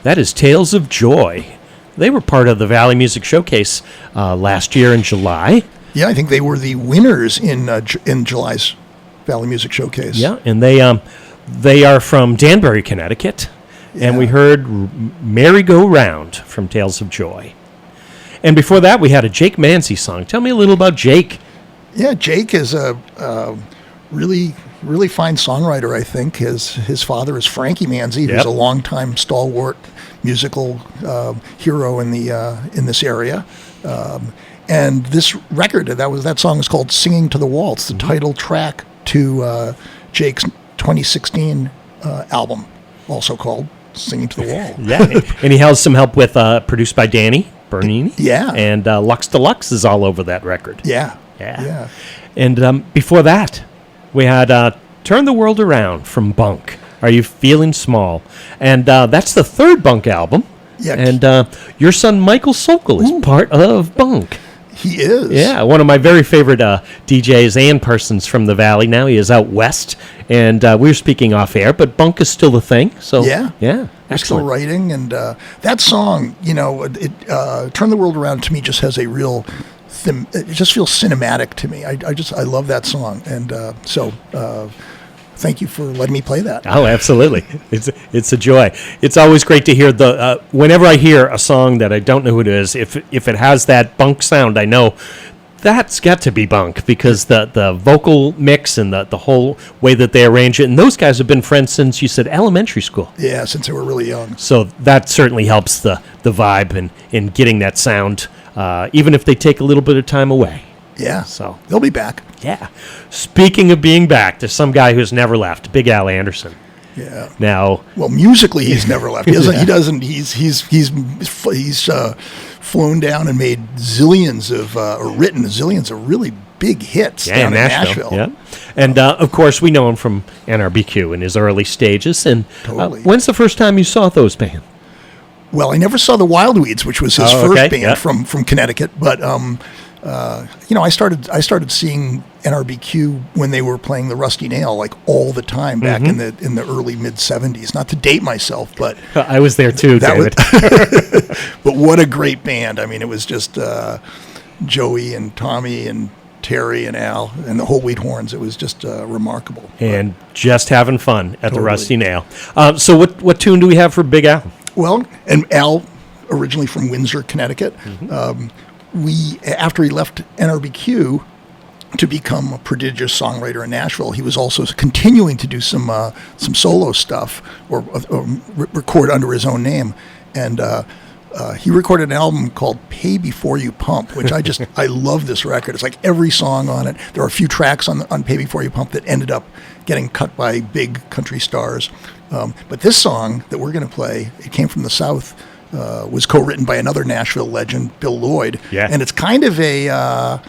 That is Tales of Joy. They were part of the Valley Music Showcase last year in July. Yeah, I think they were the winners in July's Valley Music Showcase. Yeah, and they are from Danbury, Connecticut. Yeah. And we heard Merry Go Round from Tales of Joy. And before that, we had a Jake Manzi song. Tell me a little about Jake. Yeah, Jake is a really, really fine songwriter, I think. His father is Frankie Manzi, who's a longtime stalwart musical hero in this area. And this record, that song is called Singing to the Wall. It's the title track to Jake's 2016 album, also called Singing to the Wall. Yeah, and he has some help with produced by Danny Bernini. Yeah. And Lux Deluxe is all over that record. Yeah. And before that, we had Turn the World Around from Bunk. Are You Feeling Small? And that's the third Bunk album. Yeah. And your son Michael Sokol is part of Bunk. He is. Yeah, one of my very favorite DJs and persons from the Valley. Now he is out west, and we were speaking off air, but Bunk is still a thing. So yeah, excellent. Still writing, and that song, Turn the World Around, to me just has a real. It just feels cinematic to me. I love that song, and thank you for letting me play that. Oh, absolutely. It's a joy. It's always great to hear whenever I hear a song that I don't know who it is, if it has that Bunk sound, I know that's got to be Bunk, because the vocal mix and the whole way that they arrange it, and those guys have been friends since, you said, elementary school. Yeah, since they were really young. So that certainly helps the vibe in getting that sound, even if they take a little bit of time away. Yeah, so they'll be back. Yeah. Speaking of being back, there's some guy who's never left, Big Al Anderson. Yeah. Now, well, musically, he's never left. He doesn't. He's flown down and made zillions of or written zillions of really big hits down in Nashville. Yeah. And of course, we know him from NRBQ in his early stages. And totally. When's the first time you saw those bands? Well, I never saw the Wild Weeds, which was his first band from Connecticut, but. I started seeing NRBQ when they were playing the Rusty Nail like all the time back in the early mid '70s. Not to date myself, but I was there too, David. But what a great band! I mean, it was just Joey and Tommy and Terry and Al and the Whole Wheat Horns. It was just remarkable. And just having fun at the Rusty Nail. So what tune do we have for Big Al? Well, and Al, originally from Windsor, Connecticut. After he left NRBQ to become a prodigious songwriter in Nashville, he was also continuing to do some solo stuff or record under his own name, and he recorded an album called "Pay Before You Pump," which I love this record. It's like every song on it. There are a few tracks on "Pay Before You Pump" that ended up getting cut by big country stars, but this song that we're going to play, it came from the South. Was co-written by another Nashville legend, Bill Lloyd, and it's kind of a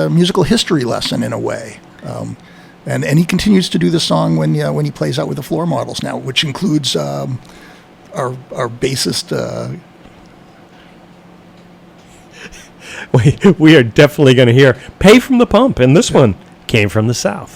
musical history lesson in a way. And he continues to do the song when he plays out with the Floor Models now, which includes our bassist. We are definitely going to hear "Pay from the Pump," and this one came from the South.